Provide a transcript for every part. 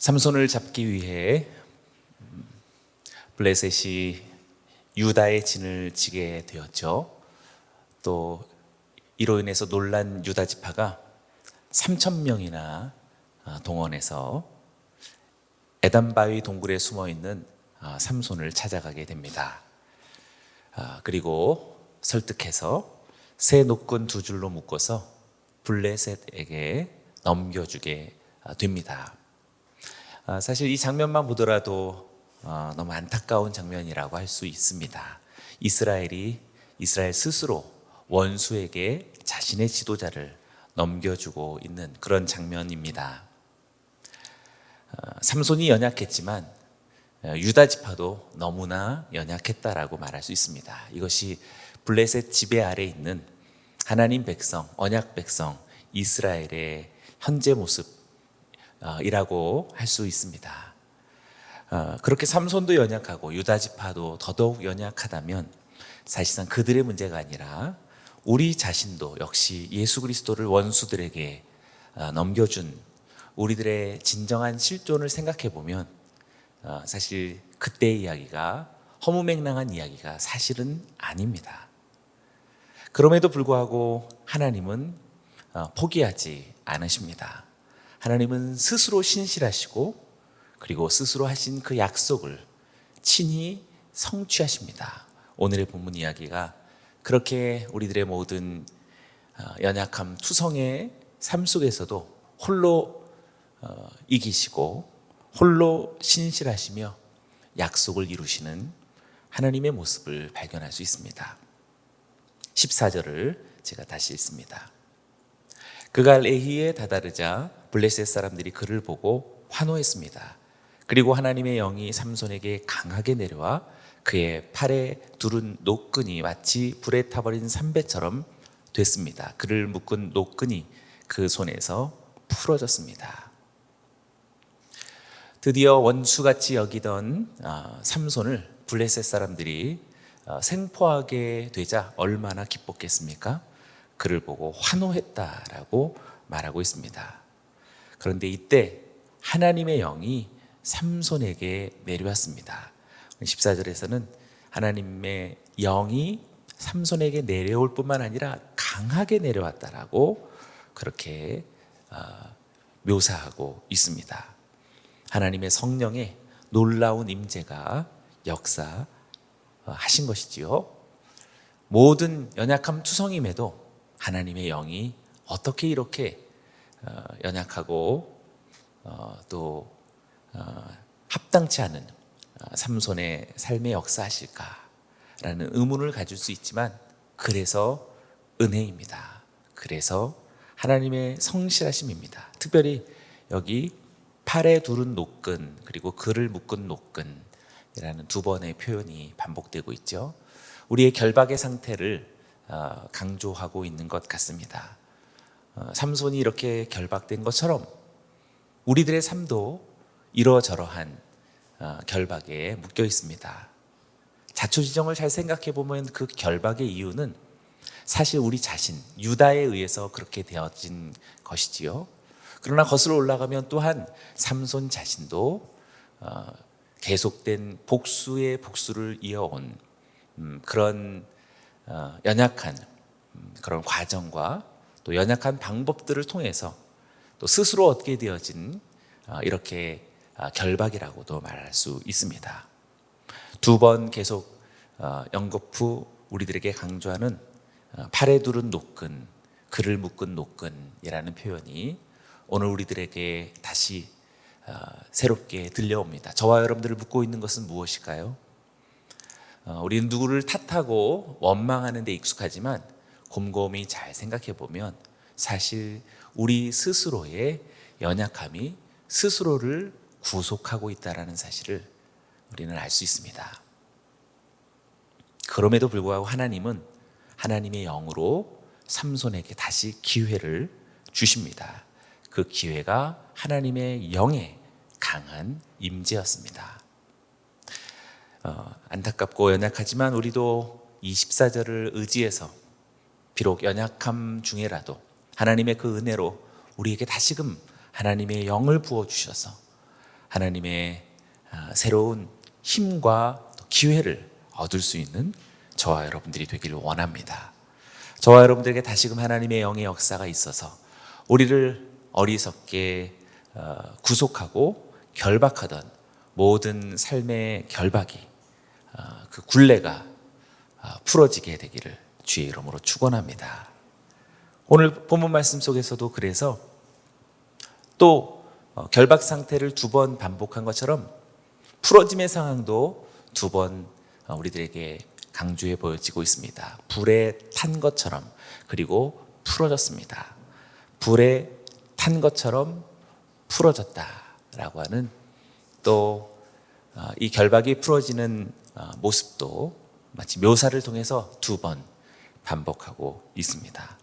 삼손을 잡기 위해 블레셋이 유다의 진을 치게 되었죠. 또 이로 인해서 놀란 유다 지파가 3,000명이나 동원해서 에담바위 동굴에 숨어 있는 삼손을 찾아가게 됩니다. 그리고 설득해서 새 노끈 2줄로 묶어서 블레셋에게 넘겨주게 됩니다. 사실 이 장면만 보더라도 너무 안타까운 장면이라고 할 수 있습니다. 이스라엘 스스로 원수에게 자신의 지도자를 넘겨주고 있는 그런 장면입니다. 삼손이 연약했지만 유다 지파도 너무나 연약했다라고 말할 수 있습니다. 이것이 블레셋 지배 아래 있는 하나님 백성, 언약 백성 이스라엘의 현재 모습이라고 할 수 있습니다. 그렇게 삼손도 연약하고 유다 지파도 더더욱 연약하다면 사실상 그들의 문제가 아니라 우리 자신도 역시 예수 그리스도를 원수들에게 넘겨준 우리들의 진정한 실존을 생각해 보면 사실 그때의 이야기가 허무맹랑한 이야기가 사실은 아닙니다. 그럼에도 불구하고 하나님은 포기하지 않으십니다. 하나님은 스스로 신실하시고 그리고 스스로 하신 그 약속을 친히 성취하십니다. 오늘의 본문 이야기가 그렇게 우리들의 모든 연약함, 투성의 삶 속에서도 홀로 이기시고 홀로 신실하시며 약속을 이루시는 하나님의 모습을 발견할 수 있습니다. 14절을 제가 다시 읽습니다. 그갈 에히에 다다르자 블레셋 사람들이 그를 보고 환호했습니다. 그리고 하나님의 영이 삼손에게 강하게 내려와 그의 팔에 두른 노끈이 마치 불에 타버린 삼배처럼 됐습니다. 그를 묶은 노끈이 그 손에서 풀어졌습니다. 드디어 원수같이 여기던 삼손을 블레셋 사람들이 생포하게 되자 얼마나 기뻤겠습니까? 그를 보고 환호했다라고 말하고 있습니다. 그런데 이때 하나님의 영이 삼손에게 내려왔습니다. 14절에서는 하나님의 영이 삼손에게 내려올 뿐만 아니라 강하게 내려왔다라고 그렇게 묘사하고 있습니다. 하나님의 성령의 놀라운 임재가 역사하신 것이지요. 모든 연약함 투성임에도 하나님의 영이 어떻게 이렇게 연약하고 또 합당치 않은 삼손의 삶에 역사하실까라는 의문을 가질 수 있지만 그래서 은혜입니다. 그래서 하나님의 성실하심입니다. 특별히 여기 팔에 두른 노끈 그리고 그를 묶은 노끈이라는 두 번의 표현이 반복되고 있죠. 우리의 결박의 상태를 강조하고 있는 것 같습니다. 삼손이 이렇게 결박된 것처럼 우리들의 삶도 이러저러한 결박에 묶여 있습니다. 자초지종을 잘 생각해 보면 그 결박의 이유는 사실 우리 자신, 유다에 의해서 그렇게 되어진 것이지요. 그러나 거슬러 올라가면 또한 삼손 자신도 계속된 복수의 복수를 이어온 그런 연약한 그런 과정과 또 연약한 방법들을 통해서 또 스스로 얻게 되어진 이렇게 결박이라고도 말할 수 있습니다. 두 번 계속 연거푸 우리들에게 강조하는 팔에 두른 노끈, 그를 묶은 노끈이라는 표현이 오늘 우리들에게 다시 새롭게 들려옵니다. 저와 여러분들을 묶고 있는 것은 무엇일까요? 우리는 누구를 탓하고 원망하는 데 익숙하지만 곰곰이 잘 생각해 보면 사실 우리 스스로의 연약함이 스스로를 구속하고 있다는 사실을 우리는 알 수 있습니다. 그럼에도 불구하고 하나님은 하나님의 영으로 삼손에게 다시 기회를 주십니다. 그 기회가 하나님의 영의 강한 임재였습니다. 안타깝고 연약하지만 우리도 이 14절을 의지해서 비록 연약함 중에라도 하나님의 그 은혜로 우리에게 다시금 하나님의 영을 부어주셔서 하나님의 새로운 힘과 기회를 얻을 수 있는 저와 여러분들이 되기를 원합니다. 저와 여러분들에게 다시금 하나님의 영의 역사가 있어서 우리를 어리석게 구속하고 결박하던 모든 삶의 결박이, 그 굴레가 풀어지게 되기를 주의 이름으로 축원합니다. 오늘 본문 말씀 속에서도 그래서 또 결박 상태를 2번 반복한 것처럼 풀어짐의 상황도 2번 우리들에게 강조해 보여지고 있습니다. 불에 탄 것처럼, 그리고 풀어졌습니다. 불에 탄 것처럼 풀어졌다라고 하는 또 이 결박이 풀어지는 모습도 마치 묘사를 통해서 2번 반복하고 있습니다.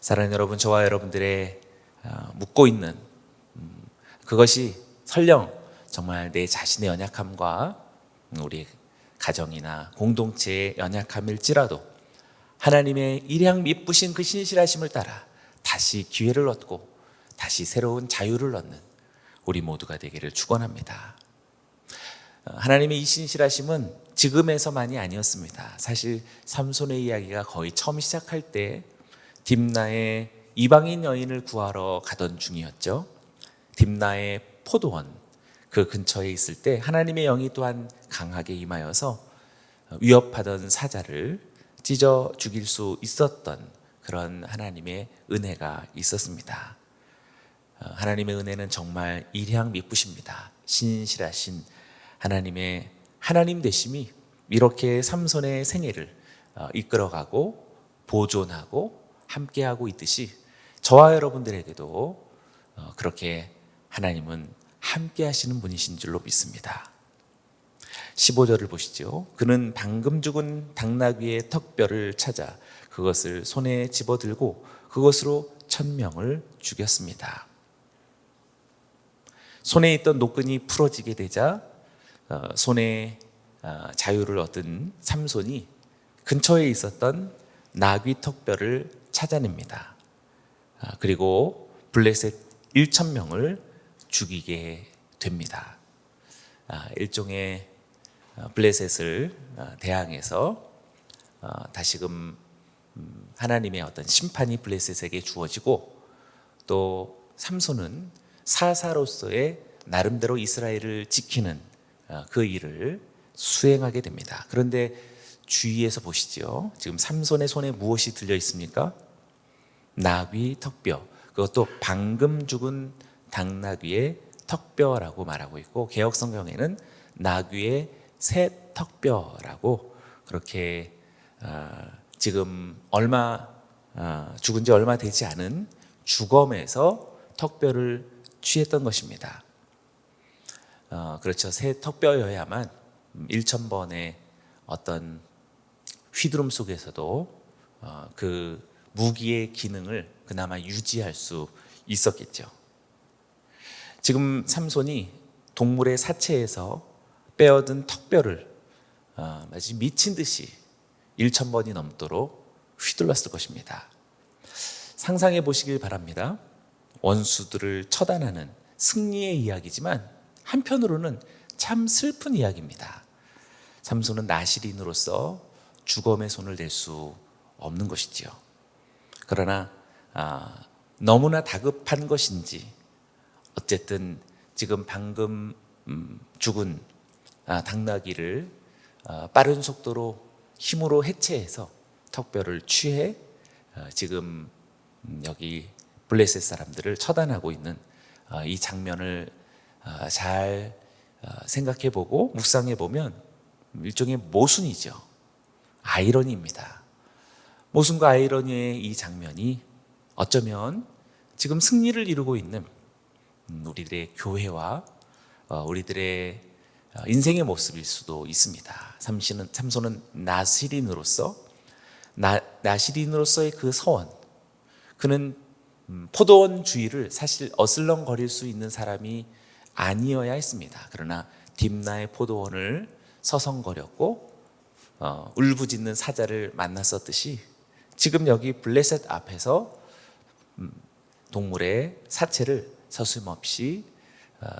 사랑하는 여러분, 저와 여러분들의 묻고 있는 그것이 설령 정말 내 자신의 연약함과 우리 가정이나 공동체의 연약함일지라도 하나님의 일양 미쁘신 그 신실하심을 따라 다시 기회를 얻고 다시 새로운 자유를 얻는 우리 모두가 되기를 축원합니다. 하나님의 이 신실하심은 지금에서만이 아니었습니다. 사실 삼손의 이야기가 거의 처음 시작할 때 딥나의 이방인 여인을 구하러 가던 중이었죠. 딥나의 포도원 그 근처에 있을 때 하나님의 영이 또한 강하게 임하여서 위협하던 사자를 찢어 죽일 수 있었던 그런 하나님의 은혜가 있었습니다. 하나님의 은혜는 정말 일향 미쁘십니다. 신실하신 하나님의 하나님 되심이 이렇게 삼손의 생애를 이끌어가고 보존하고 함께하고 있듯이 저와 여러분들에게도 그렇게 하나님은 함께 하시는 분이신 줄로 믿습니다. 15절을 보시죠. 그는 방금 죽은 당나귀의 턱뼈를 찾아 그것을 손에 집어들고 그것으로 1000명을 죽였습니다. 손에 있던 노끈이 풀어지게 되자 손에 자유를 얻은 삼손이 근처에 있었던 나귀 턱뼈를 찾아냅니다. 그리고 블레셋 1000명을 죽이게 됩니다. 일종의 블레셋을 대항해서 다시금 하나님의 어떤 심판이 블레셋에게 주어지고 또 삼손은 사사로서의 나름대로 이스라엘을 지키는 그 일을 수행하게 됩니다. 그런데 주위에서 보시죠. 지금 삼손의 손에 무엇이 들려 있습니까? 나귀 턱뼈, 그것도 방금 죽은 당나귀의 턱뼈라고 말하고 있고 개역 성경에는 나귀의 새 턱뼈라고 그렇게 지금 죽은 지 얼마 되지 않은 주검에서 턱뼈를 취했던 것입니다. 그렇죠. 새 턱뼈여야만 1000번의 어떤 휘두름 속에서도 그 무기의 기능을 그나마 유지할 수 있었겠죠. 지금 삼손이 동물의 사체에서 빼어든 턱뼈를 마치 미친 듯이 1000번이 넘도록 휘둘렀을 것입니다. 상상해 보시길 바랍니다. 원수들을 처단하는 승리의 이야기지만 한편으로는 참 슬픈 이야기입니다. 삼손은 나실인으로서 주검에 손을 댈 수 없는 것이지요. 그러나 너무나 다급한 것인지 어쨌든 지금 방금 죽은 당나귀를 빠른 속도로 힘으로 해체해서 턱뼈를 취해 지금 여기 블레셋 사람들을 처단하고 있는 이 장면을 잘 생각해보고 묵상해보면 일종의 모순이죠. 아이러니입니다. 모순과 아이러니의 이 장면이 어쩌면 지금 승리를 이루고 있는 우리들의 교회와 우리들의 인생의 모습일 수도 있습니다. 삼손은 나실인으로서의 그 서원, 그는 포도원 주위를 사실 어슬렁거릴 수 있는 사람이 아니어야 했습니다. 그러나 딥나의 포도원을 서성거렸고 울부짖는 사자를 만났었듯이 지금 여기 블레셋 앞에서 동물의 사체를 서슴없이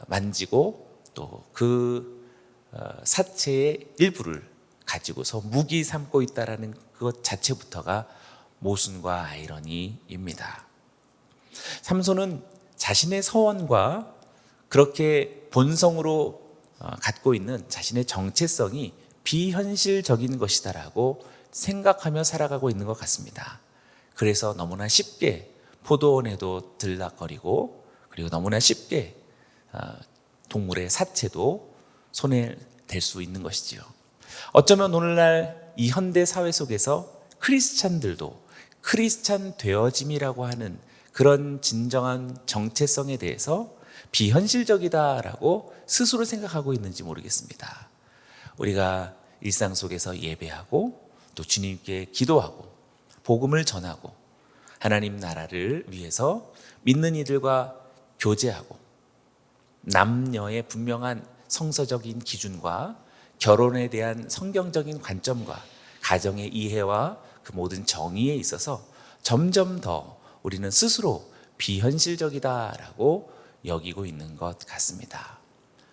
만지고 또 그 사체의 일부를 가지고서 무기 삼고 있다라는 그것 자체부터가 모순과 아이러니입니다. 삼손은 자신의 서원과 그렇게 본성으로 갖고 있는 자신의 정체성이 비현실적인 것이다라고 생각하며 살아가고 있는 것 같습니다. 그래서 너무나 쉽게 포도원에도 들락거리고, 그리고 너무나 쉽게 동물의 사체도 손에 댈 수 있는 것이지요. 어쩌면 오늘날 이 현대 사회 속에서 크리스찬들도 크리스찬 되어짐이라고 하는 그런 진정한 정체성에 대해서 비현실적이다라고 스스로 생각하고 있는지 모르겠습니다. 우리가 일상 속에서 예배하고 또 주님께 기도하고 복음을 전하고 하나님 나라를 위해서 믿는 이들과 교제하고 남녀의 분명한 성서적인 기준과 결혼에 대한 성경적인 관점과 가정의 이해와 그 모든 정의에 있어서 점점 더 우리는 스스로 비현실적이다라고 여기고 있는 것 같습니다.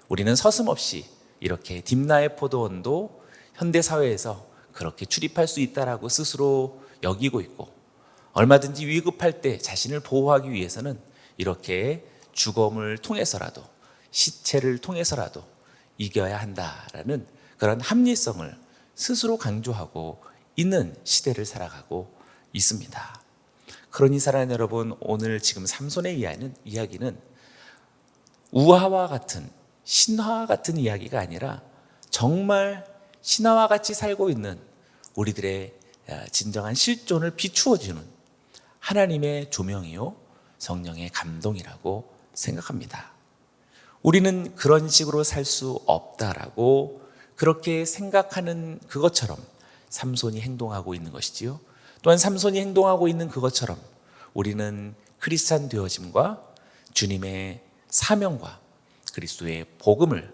우리는 서슴없이 이렇게 딥나의 포도원도 현대사회에서 그렇게 출입할 수 있다라고 스스로 여기고 있고, 얼마든지 위급할 때 자신을 보호하기 위해서는 이렇게 죽음을 통해서라도, 시체를 통해서라도 이겨야 한다라는 그런 합리성을 스스로 강조하고 있는 시대를 살아가고 있습니다. 그러니 사랑하는 여러분, 오늘 지금 삼손의 이야기는 우화와 같은, 신화와 같은 이야기가 아니라 정말 신화와 같이 살고 있는 우리들의 진정한 실존을 비추어주는 하나님의 조명이요 성령의 감동이라고 생각합니다. 우리는 그런 식으로 살 수 없다라고 그렇게 생각하는 그것처럼 삼손이 행동하고 있는 것이지요. 또한 삼손이 행동하고 있는 그것처럼 우리는 크리스찬 되어짐과 주님의 사명과 그리스도의 복음을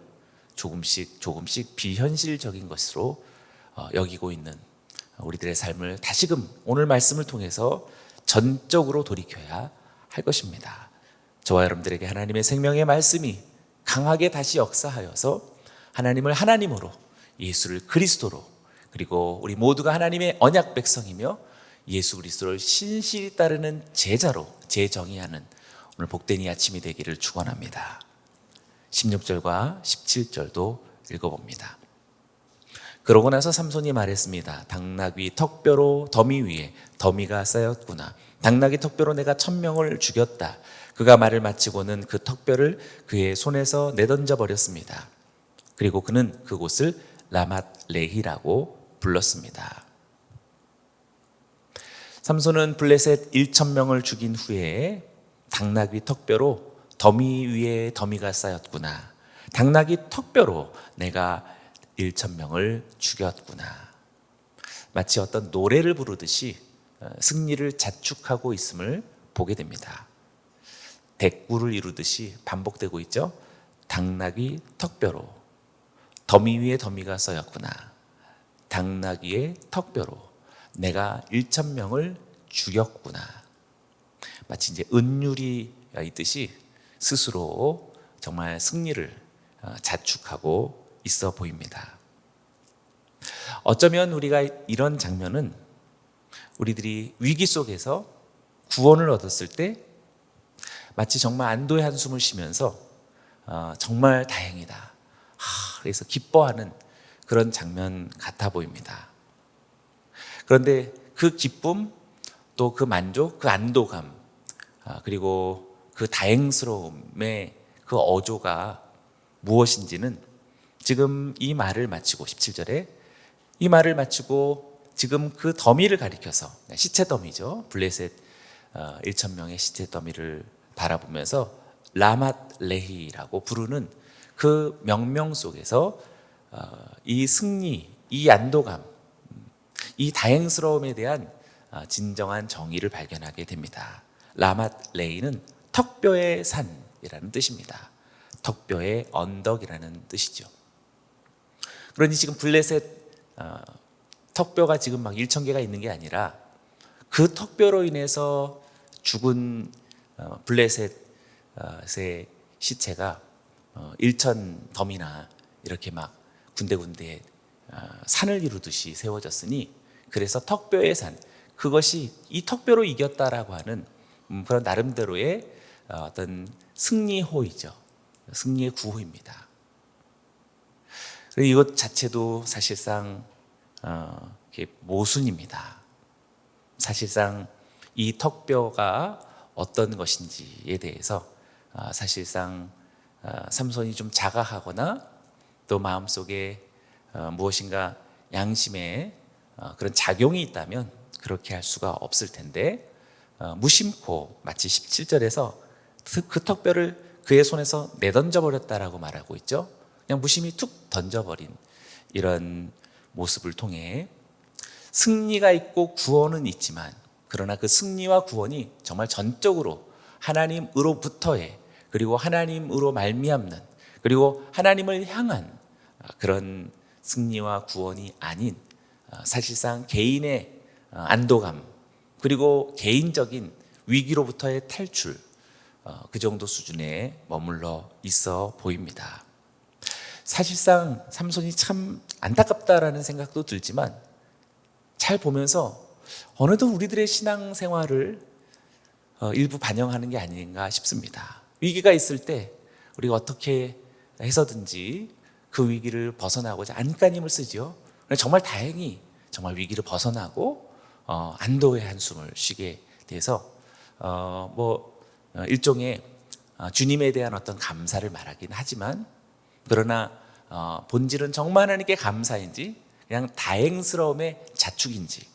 조금씩 비현실적인 것으로 여기고 있는 우리들의 삶을 다시금 오늘 말씀을 통해서 전적으로 돌이켜야 할 것입니다. 저와 여러분들에게 하나님의 생명의 말씀이 강하게 다시 역사하여서 하나님을 하나님으로, 예수를 그리스도로, 그리고 우리 모두가 하나님의 언약 백성이며 예수 그리스도를 신실히 따르는 제자로 재정의하는 오늘 복된 이 아침이 되기를 축원합니다. 16절과 17절도 읽어봅니다. 그러고 나서 삼손이 말했습니다. 당나귀 턱뼈로 더미 위에 더미가 쌓였구나. 당나귀 턱뼈로 내가 1000명을 죽였다. 그가 말을 마치고는 그 턱뼈를 그의 손에서 내던져 버렸습니다. 그리고 그는 그곳을 라맛 레히라고 불렀습니다. 삼손은 블레셋 1000명을 죽인 후에 당나귀 턱뼈로 더미 위에 더미가 쌓였구나. 당나귀 턱뼈로 내가 1000명을 죽였구나. 마치 어떤 노래를 부르듯이 승리를 자축하고 있음을 보게 됩니다. 대꾸를 이루듯이 반복되고 있죠. 당나귀 턱뼈로 더미 위에 더미가 쌓였구나. 당나귀의 턱뼈로 내가 1000명을 죽였구나. 마치 이제 은율이 있듯이 스스로 정말 승리를 자축하고 있어 보입니다. 어쩌면 우리가 이런 장면은 우리들이 위기 속에서 구원을 얻었을 때 마치 정말 안도의 한숨을 쉬면서 정말 다행이다, 그래서 기뻐하는 그런 장면 같아 보입니다. 그런데 그 기쁨, 또 그 만족, 그 안도감, 그리고 그 다행스러움의 그 어조가 무엇인지는 지금 이 말을 마치고 17절에 이 말을 마치고 지금 그 더미를 가리켜서, 시체 더미죠, 블레셋 1000명의 시체 더미를 바라보면서 라맛 레히라고 부르는 그 명명 속에서 이 승리, 이 안도감, 이 다행스러움에 대한 진정한 정의를 발견하게 됩니다. 라맛 레히는 턱뼈의 산이라는 뜻입니다. 턱뼈의 언덕이라는 뜻이죠. 그러니 지금 블레셋 턱뼈가 지금 막 1000개가 있는 게 아니라 그 턱뼈로 인해서 죽은 블레셋의 시체가 일천덤이나 이렇게 막 군데군데 산을 이루듯이 세워졌으니 그래서 턱뼈의 산, 그것이 이 턱뼈로 이겼다라고 하는 그런 나름대로의 어떤 승리호이죠. 승리의 구호입니다. 이것 자체도 사실상 모순입니다. 사실상 이 턱뼈가 어떤 것인지에 대해서 사실상 삼손이 좀 자각하거나 또 마음속에 무엇인가 양심에 그런 작용이 있다면 그렇게 할 수가 없을 텐데 무심코 마치 17절에서 그 턱뼈를 그의 손에서 내던져 버렸다라고 말하고 있죠. 그냥 무심히 툭 던져버린 이런 모습을 통해 승리가 있고 구원은 있지만 그러나 그 승리와 구원이 정말 전적으로 하나님으로부터의, 그리고 하나님으로 말미암는, 그리고 하나님을 향한 그런 승리와 구원이 아닌 사실상 개인의 안도감, 그리고 개인적인 위기로부터의 탈출, 그 정도 수준에 머물러 있어 보입니다. 사실상 삼손이 참 안타깝다라는 생각도 들지만 잘 보면서 어느덧 우리들의 신앙생활을 일부 반영하는 게 아닌가 싶습니다. 위기가 있을 때 우리가 어떻게 해서든지 그 위기를 벗어나고자 안간힘을 쓰지요. 정말 다행히 정말 위기를 벗어나고 안도의 한숨을 쉬게 돼서 일종의 주님에 대한 어떤 감사를 말하긴 하지만 그러나 본질은 정말 하나님께 감사인지 그냥 다행스러움의 자축인지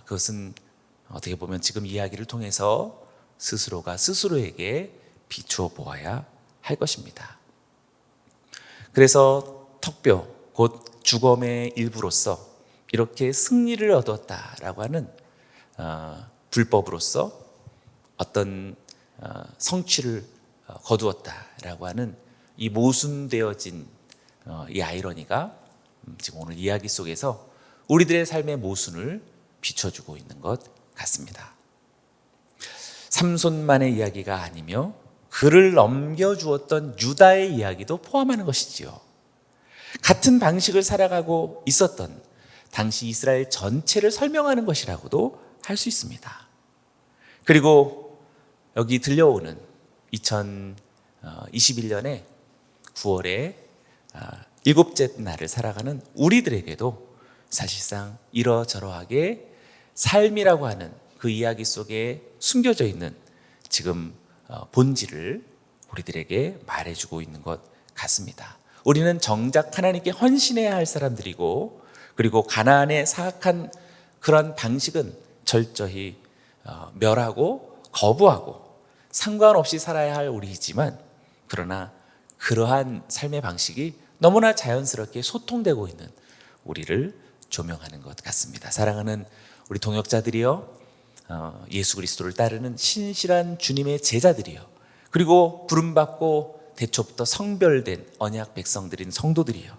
그것은 어떻게 보면 지금 이야기를 통해서 스스로가 스스로에게 비추어 보아야 할 것입니다. 그래서 턱뼈, 곧 죽음의 일부로서 이렇게 승리를 얻었다라고 하는 불법으로서 어떤 성취를 거두었다라고 하는 이 모순되어진 이 아이러니가 지금 오늘 이야기 속에서 우리들의 삶의 모순을 비춰주고 있는 것 같습니다. 삼손만의 이야기가 아니며 그를 넘겨주었던 유다의 이야기도 포함하는 것이지요. 같은 방식을 살아가고 있었던 당시 이스라엘 전체를 설명하는 것이라고도 할 수 있습니다. 그리고 여기 들려오는 2021년에 9월에 일곱째 날을 살아가는 우리들에게도 사실상 이러저러하게 삶이라고 하는 그 이야기 속에 숨겨져 있는 지금 본질을 우리들에게 말해주고 있는 것 같습니다. 우리는 정작 하나님께 헌신해야 할 사람들이고, 그리고 가나안의 사악한 그런 방식은 철저히 멸하고 거부하고 상관없이 살아야 할 우리이지만, 그러나 그러한 삶의 방식이 너무나 자연스럽게 소통되고 있는 우리를 조명하는 것 같습니다. 사랑하는 우리 동역자들이여, 예수 그리스도를 따르는 신실한 주님의 제자들이여, 그리고 부름받고 대초부터 성별된 언약 백성들인 성도들이여,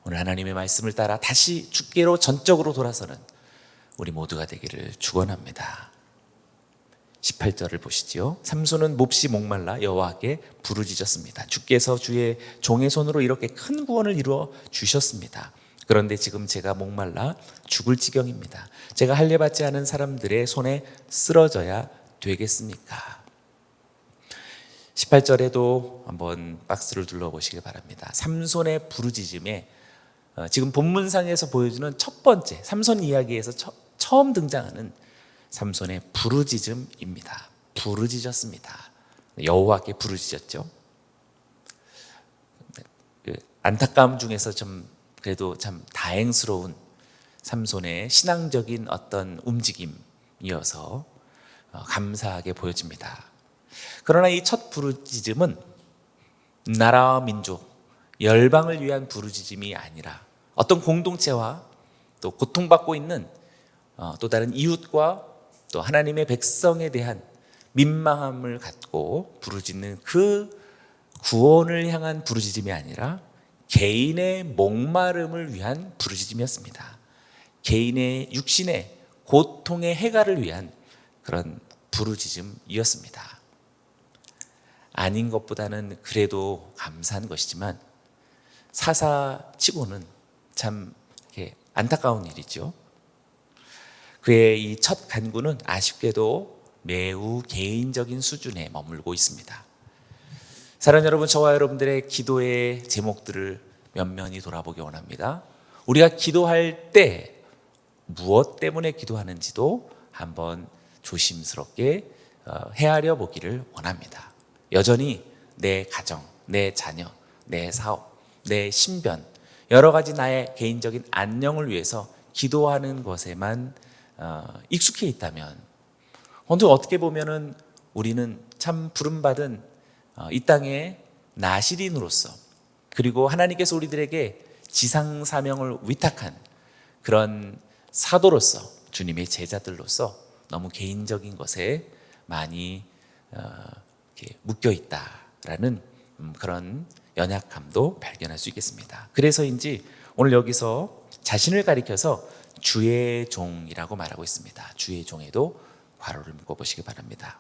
오늘 하나님의 말씀을 따라 다시 주께로 전적으로 돌아서는 우리 모두가 되기를 축원합니다. 18절을 보시지요. 삼손은 몹시 목말라 여호와께 부르짖었습니다. 주께서 주의 종의 손으로 이렇게 큰 구원을 이루어 주셨습니다. 그런데 지금 제가 목말라 죽을 지경입니다. 제가 할례받지 않은 사람들의 손에 쓰러져야 되겠습니까? 18절에도 한번 박스를 둘러보시기 바랍니다. 삼손의 부르짖음에 지금 본문상에서 보여주는 첫 번째 삼손 이야기에서 처음 등장하는 삼손의 부르짖음입니다. 부르짖었습니다. 여호와께 부르짖었죠. 안타까움 중에서 좀 그래도 참 다행스러운 삼손의 신앙적인 어떤 움직임이어서 감사하게 보여집니다. 그러나 이 첫 부르짖음은 나라와 민족, 열방을 위한 부르짖음이 아니라 어떤 공동체와 또 고통받고 있는 또 다른 이웃과 또 하나님의 백성에 대한 민망함을 갖고 부르짖는 그 구원을 향한 부르짖음이 아니라 개인의 목마름을 위한 부르짖음이었습니다. 개인의 육신의 고통의 해결을 위한 그런 부르짖음이었습니다. 아닌 것보다는 그래도 감사한 것이지만 사사치고는 참 이렇게 안타까운 일이죠. 그의 이 첫 간구는 아쉽게도 매우 개인적인 수준에 머물고 있습니다. 사랑하는 여러분, 저와 여러분들의 기도의 제목들을 면면히 돌아보기 원합니다. 우리가 기도할 때 무엇 때문에 기도하는지도 한번 조심스럽게 헤아려 보기를 원합니다. 여전히 내 가정, 내 자녀, 내 사업, 내 신변, 여러 가지 나의 개인적인 안녕을 위해서 기도하는 것에만 익숙해 있다면, 먼저 어떻게 보면은 우리는 참 부름받은 이 땅의 나시린으로서, 그리고 하나님께서 우리들에게 지상 사명을 위탁한 그런 사도로서, 주님의 제자들로서 너무 개인적인 것에 많이 묶여 있다라는 그런 연약함도 발견할 수 있겠습니다. 그래서인지 오늘 여기서 자신을 가리켜서 주의 종이라고 말하고 있습니다. 주의 종에도 괄호를 묶어보시기 바랍니다.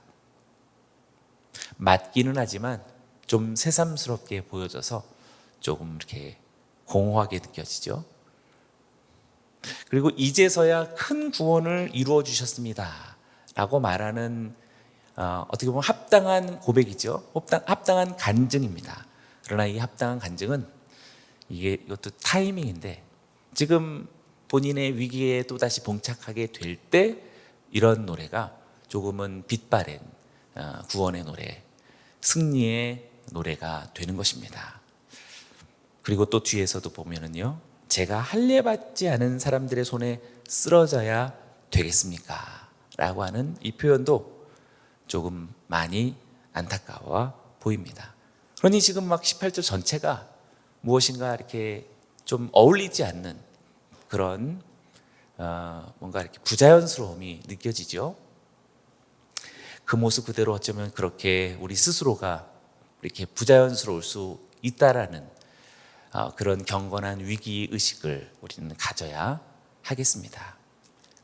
맞기는 하지만 좀 새삼스럽게 보여져서 조금 이렇게 공허하게 느껴지죠. 그리고 이제서야 큰 구원을 이루어 주셨습니다 라고 말하는 어떻게 보면 합당한 고백이죠. 합당한 간증입니다. 그러나 이 합당한 간증은 이것도 타이밍인데, 지금 본인의 위기에 또다시 봉착하게 될 때 이런 노래가 조금은 빛바랜 구원의 노래, 승리의 노래가 되는 것입니다. 그리고 또 뒤에서도 보면은요, 제가 할례받지 않은 사람들의 손에 쓰러져야 되겠습니까? 라고 하는 이 표현도 조금 많이 안타까워 보입니다. 그러니 지금 막 18절 전체가 무엇인가 이렇게 좀 어울리지 않는 그런 뭔가 이렇게 부자연스러움이 느껴지죠. 그 모습 그대로 어쩌면 그렇게 우리 스스로가 이렇게 부자연스러울 수 있다라는 그런 경건한 위기 의식을 우리는 가져야 하겠습니다.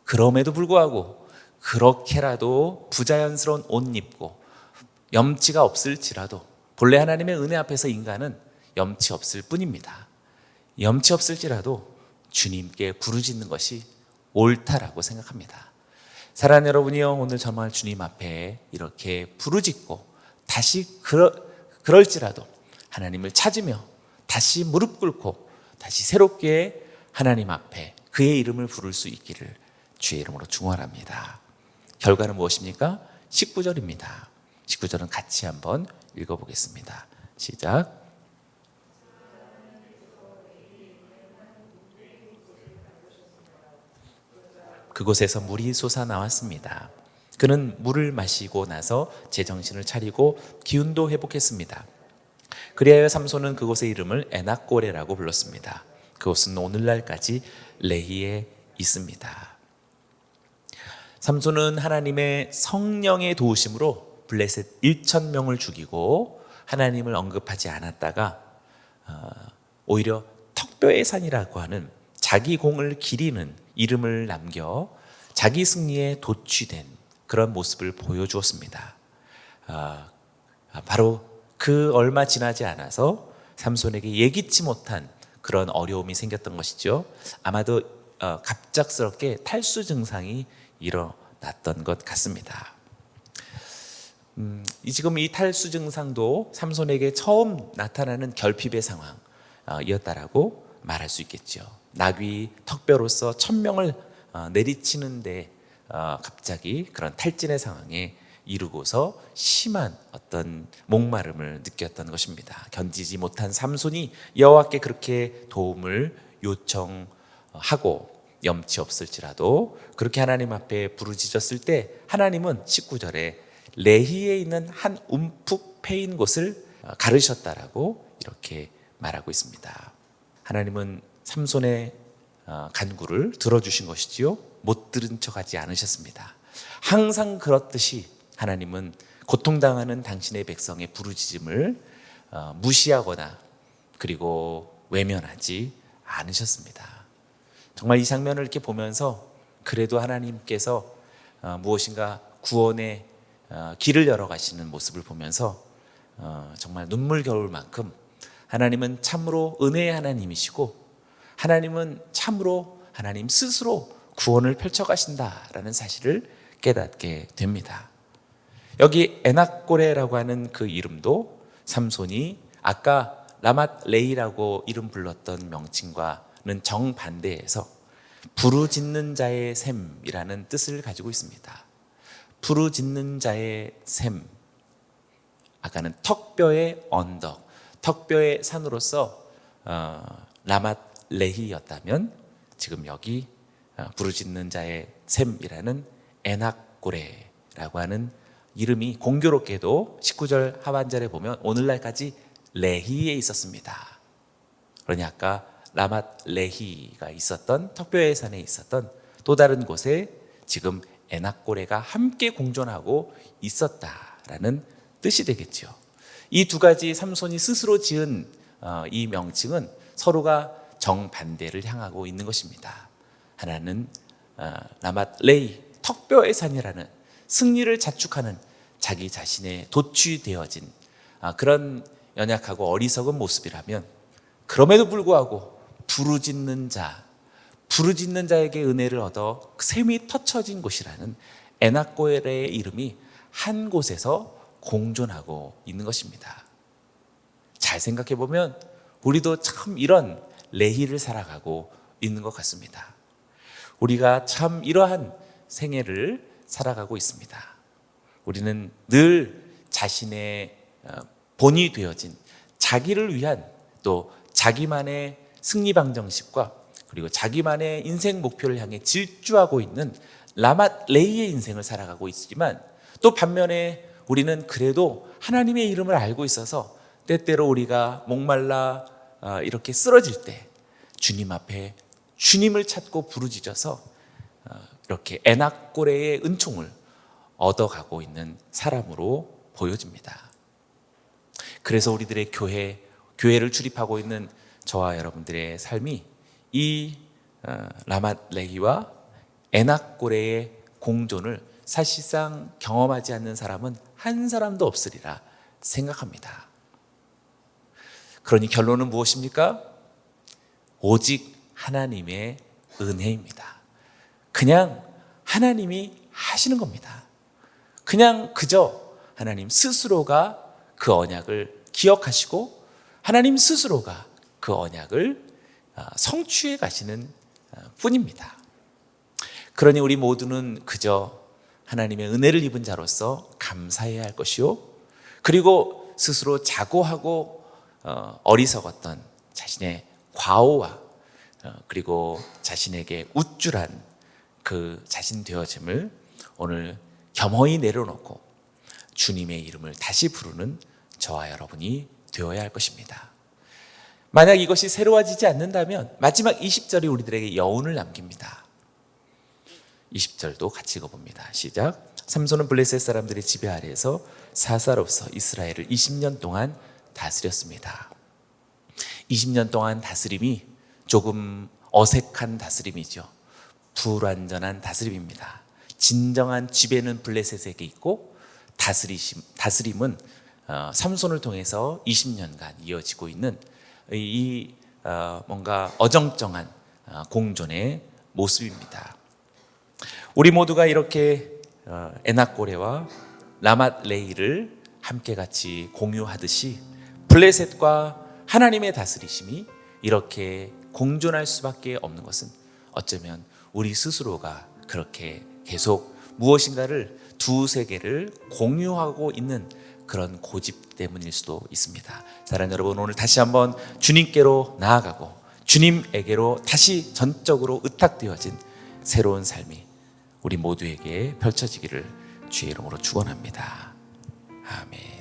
그럼에도 불구하고 그렇게라도 부자연스러운 옷 입고 염치가 없을지라도, 본래 하나님의 은혜 앞에서 인간은 염치 없을 뿐입니다. 염치 없을지라도 주님께 부르짖는 것이 옳다라고 생각합니다. 사랑하는 여러분이요, 오늘 정말 주님 앞에 이렇게 부르짖고 다시 그럴지라도 하나님을 찾으며 다시 무릎 꿇고 다시 새롭게 하나님 앞에 그의 이름을 부를 수 있기를 주의 이름으로 축원합니다. 결과는 무엇입니까? 19절입니다. 19절은 같이 한번 읽어보겠습니다. 시작. 그곳에서 물이 솟아나왔습니다. 그는 물을 마시고 나서 제정신을 차리고 기운도 회복했습니다. 그리하여 삼손은 그곳의 이름을 에낙고레라고 불렀습니다. 그곳은 오늘날까지 레히에 있습니다. 삼손은 하나님의 성령의 도우심으로 블레셋 1,000명을 죽이고 하나님을 언급하지 않았다가 오히려 턱뼈의 산이라고 하는 자기 공을 기리는 이름을 남겨 자기 승리에 도취된 그런 모습을 보여주었습니다. 바로 그 얼마 지나지 않아서 삼손에게 예기치 못한 그런 어려움이 생겼던 것이죠. 아마도 갑작스럽게 탈수 증상이 일어났던 것 같습니다. 지금 이 탈수 증상도 삼손에게 처음 나타나는 결핍의 상황이었다라고 말할 수 있겠죠. 나귀 턱뼈로서 1,000명을 내리치는데 갑자기 그런 탈진의 상황에 이르고서 심한 어떤 목마름을 느꼈던 것입니다. 견디지 못한 삼손이 여호와께 그렇게 도움을 요청하고 염치 없을지라도 그렇게 하나님 앞에 부르짖었을 때 하나님은 19절에 레히에 있는 한 움푹 패인 곳을 가르셨다라고 이렇게 말하고 있습니다. 하나님은 삼손의 간구를 들어주신 것이지요, 못 들은 척하지 않으셨습니다. 항상 그렇듯이 하나님은 고통당하는 당신의 백성의 부르짖음을 무시하거나 그리고 외면하지 않으셨습니다. 정말 이 장면을 이렇게 보면서 그래도 하나님께서 무엇인가 구원의 길을 열어가시는 모습을 보면서 정말 눈물겨울 만큼 하나님은 참으로 은혜의 하나님이시고 하나님은 참으로 하나님 스스로 구원을 펼쳐가신다라는 사실을 깨닫게 됩니다. 여기 에낙고레라고 하는 그 이름도 삼손이 아까 라맛 레이라고 이름 불렀던 명칭과는 정반대해서 부르짖는 자의 샘이라는 뜻을 가지고 있습니다. 부르짖는 자의 샘, 아까는 턱뼈의 언덕, 턱뼈의 산으로서 라맛 레히였다면 지금 여기 부르짖는 자의 샘이라는 에낙고레라고 하는 이름이 공교롭게도 19절 하반절에 보면 오늘날까지 레히에 있었습니다. 그러니 아까 라맛 레히가 있었던 턱뼈의 산에 있었던 또 다른 곳에 지금 에낙고레가 함께 공존하고 있었다라는 뜻이 되겠죠. 이 두 가지 삼손이 스스로 지은 이 명칭은 서로가 정반대를 향하고 있는 것입니다. 하나는 라맛 레히, 턱뼈의 산이라는 승리를 자축하는 자기 자신의 도취되어진 그런 연약하고 어리석은 모습이라면, 그럼에도 불구하고 부르짖는 자에게 은혜를 얻어 샘이 터쳐진 곳이라는 에낙고레의 이름이 한 곳에서 공존하고 있는 것입니다. 잘 생각해 보면 우리도 참 이런 레히를 살아가고 있는 것 같습니다. 우리가 참 이러한 생애를 살아가고 있습니다. 우리는 늘 자신의 본이 되어진 자기를 위한 또 자기만의 승리방정식과 그리고 자기만의 인생 목표를 향해 질주하고 있는 라맛 레이의 인생을 살아가고 있지만, 또 반면에 우리는 그래도 하나님의 이름을 알고 있어서 때때로 우리가 목말라 이렇게 쓰러질 때 주님 앞에 주님을 찾고 부르짖어서 이렇게 에낙고레의 은총을 얻어가고 있는 사람으로 보여집니다. 그래서 우리들의 교회를 출입하고 있는 저와 여러분들의 삶이 이 라맛 레히와 에낙고레의 공존을 사실상 경험하지 않는 사람은 한 사람도 없으리라 생각합니다. 그러니 결론은 무엇입니까? 오직 하나님의 은혜입니다. 그냥 하나님이 하시는 겁니다. 그냥 그저 하나님 스스로가 그 언약을 기억하시고 하나님 스스로가 그 언약을 성취해 가시는 뿐입니다. 그러니 우리 모두는 그저 하나님의 은혜를 입은 자로서 감사해야 할 것이요, 그리고 스스로 자고하고 어리석었던 자신의 과오와 그리고 자신에게 우쭐한 그 자신 되어짐을 오늘 겸허히 내려놓고 주님의 이름을 다시 부르는 저와 여러분이 되어야 할 것입니다. 만약 이것이 새로워지지 않는다면 마지막 20절이 우리들에게 여운을 남깁니다. 20절도 같이 읽어봅니다. 시작. 삼손은 블레셋 사람들의 지배 아래에서 사사로서 이스라엘을 20년 동안 다스렸습니다. 20년 동안 다스림이 조금 어색한 다스림이죠. 불완전한 다스림입니다. 진정한 지배는 블레셋에게 있고 다스림은 삼손을 통해서 20년간 이어지고 있는 이 뭔가 어정쩡한 공존의 모습입니다. 우리 모두가 이렇게 에낙고레와 라맛 레이를 함께 같이 공유하듯이 블레셋과 하나님의 다스리심이 이렇게 공존할 수밖에 없는 것은 어쩌면 우리 스스로가 그렇게 계속 무엇인가를 두세 개를 공유하고 있는 그런 고집 때문일 수도 있습니다. 사랑하는 여러분, 오늘 다시 한번 주님께로 나아가고 주님에게로 다시 전적으로 의탁되어진 새로운 삶이 우리 모두에게 펼쳐지기를 주의 이름으로 축원합니다. 아멘.